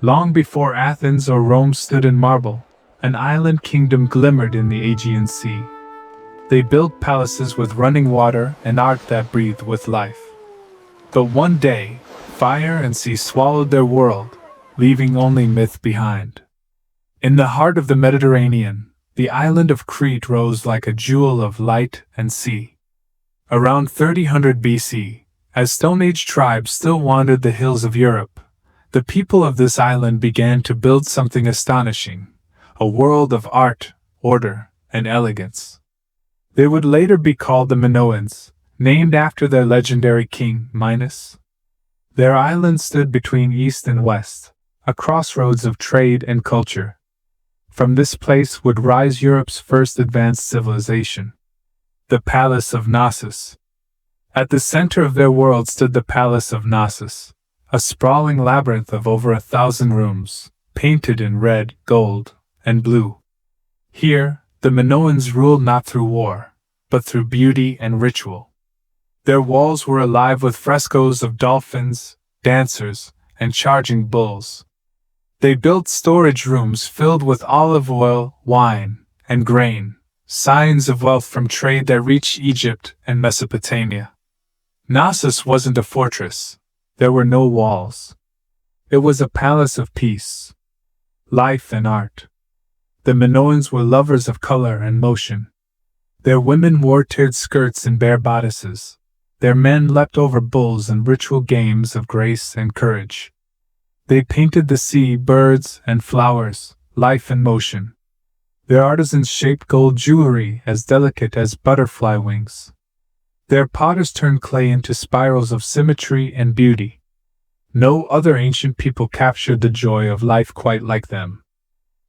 Long before Athens or Rome stood in marble, an island kingdom glimmered in the Aegean Sea. They built palaces with running water and art that breathed with life. But one day, fire and sea swallowed their world, leaving only myth behind. In the heart of the Mediterranean, the island of Crete rose like a jewel of light and sea. Around 3000 BC, as Stone Age tribes still wandered the hills of Europe, the people of this island began to build something astonishing, a world of art, order, and elegance. They would later be called the Minoans, named after their legendary king, Minos. Their island stood between east and west, a crossroads of trade and culture. From this place would rise Europe's first advanced civilization, the Palace of Knossos. At the center of their world stood the Palace of Knossos, a sprawling labyrinth of over 1,000 rooms, painted in red, gold, and blue. Here, the Minoans ruled not through war, but through beauty and ritual. Their walls were alive with frescoes of dolphins, dancers, and charging bulls. They built storage rooms filled with olive oil, wine, and grain, signs of wealth from trade that reached Egypt and Mesopotamia. Knossos wasn't a fortress. There were no walls. It was a palace of peace, life, and art. The Minoans were lovers of color and motion. Their women wore tiered skirts and bare bodices. Their men leapt over bulls in ritual games of grace and courage. They painted the sea, birds, and flowers, life and motion. Their artisans shaped gold jewelry as delicate as butterfly wings. Their potters turned clay into spirals of symmetry and beauty. No other ancient people captured the joy of life quite like them.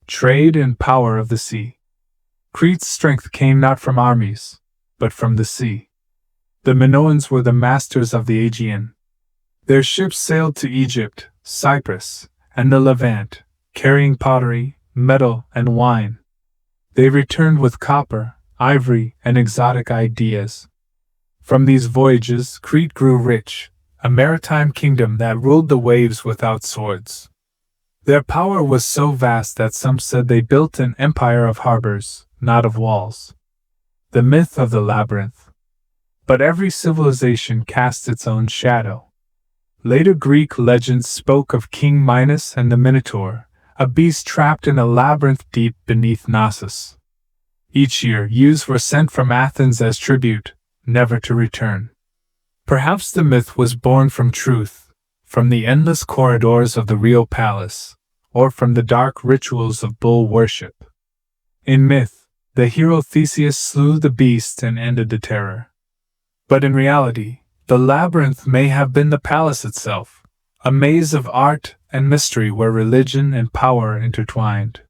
Trade and power of the sea. Crete's strength came not from armies, but from the sea. The Minoans were the masters of the Aegean. Their ships sailed to Egypt, Cyprus, and the Levant, carrying pottery, metal, and wine. They returned with copper, ivory, and exotic ideas. From these voyages, Crete grew rich, a maritime kingdom that ruled the waves without swords. Their power was so vast that some said they built an empire of harbors, not of walls. The myth of the Labyrinth. But every civilization cast its own shadow. Later Greek legends spoke of King Minos and the Minotaur, a beast trapped in a labyrinth deep beneath Knossos. Each year, youths were sent from Athens as tribute, never to return. Perhaps the myth was born from truth, from the endless corridors of the real palace, or from the dark rituals of bull worship. In myth, the hero Theseus slew the beast and ended the terror. But in reality, the labyrinth may have been the palace itself, a maze of art and mystery where religion and power intertwined.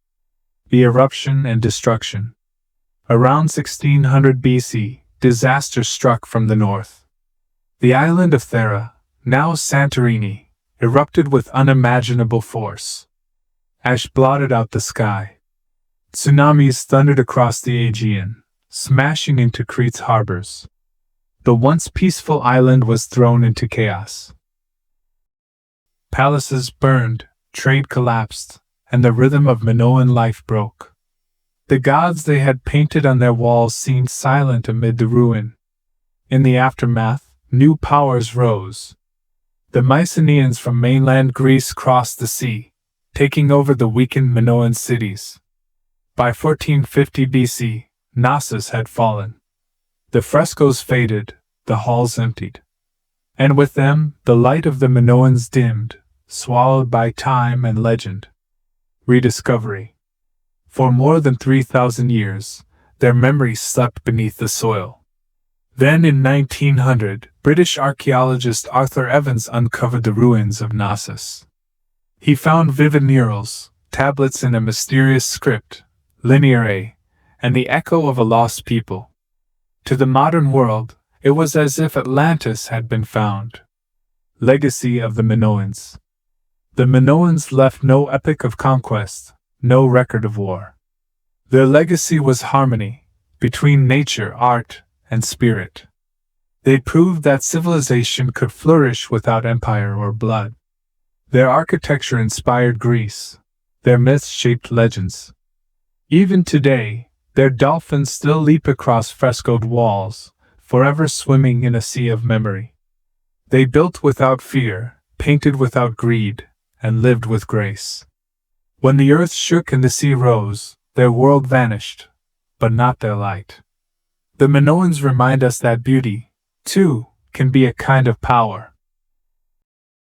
The eruption and destruction. Around 1600 BC, disaster struck from the north. The island of Thera, now Santorini, erupted with unimaginable force. Ash blotted out the sky. Tsunamis thundered across the Aegean, smashing into Crete's harbors. The once peaceful island was thrown into chaos. Palaces burned, trade collapsed, and the rhythm of Minoan life broke. The gods they had painted on their walls seemed silent amid the ruin. In the aftermath, new powers rose. The Mycenaeans from mainland Greece crossed the sea, taking over the weakened Minoan cities. By 1450 BC, Knossos had fallen. The frescoes faded, the halls emptied. And with them, the light of the Minoans dimmed, swallowed by time and legend. Rediscovery. For more than 3,000 years, their memories slept beneath the soil. Then in 1900, British archaeologist Arthur Evans uncovered the ruins of Knossos. He found vivid murals, tablets in a mysterious script, Linear A, and the echo of a lost people. To the modern world, it was as if Atlantis had been found. Legacy of the Minoans. The Minoans left no epic of conquest, no record of war. Their legacy was harmony, between nature, art, and spirit. They proved that civilization could flourish without empire or blood. Their architecture inspired Greece. Their myths shaped legends. Even today, their dolphins still leap across frescoed walls, forever swimming in a sea of memory. They built without fear, painted without greed, and lived with grace. When the earth shook and the sea rose, their world vanished, but not their light. The Minoans remind us that beauty, too, can be a kind of power.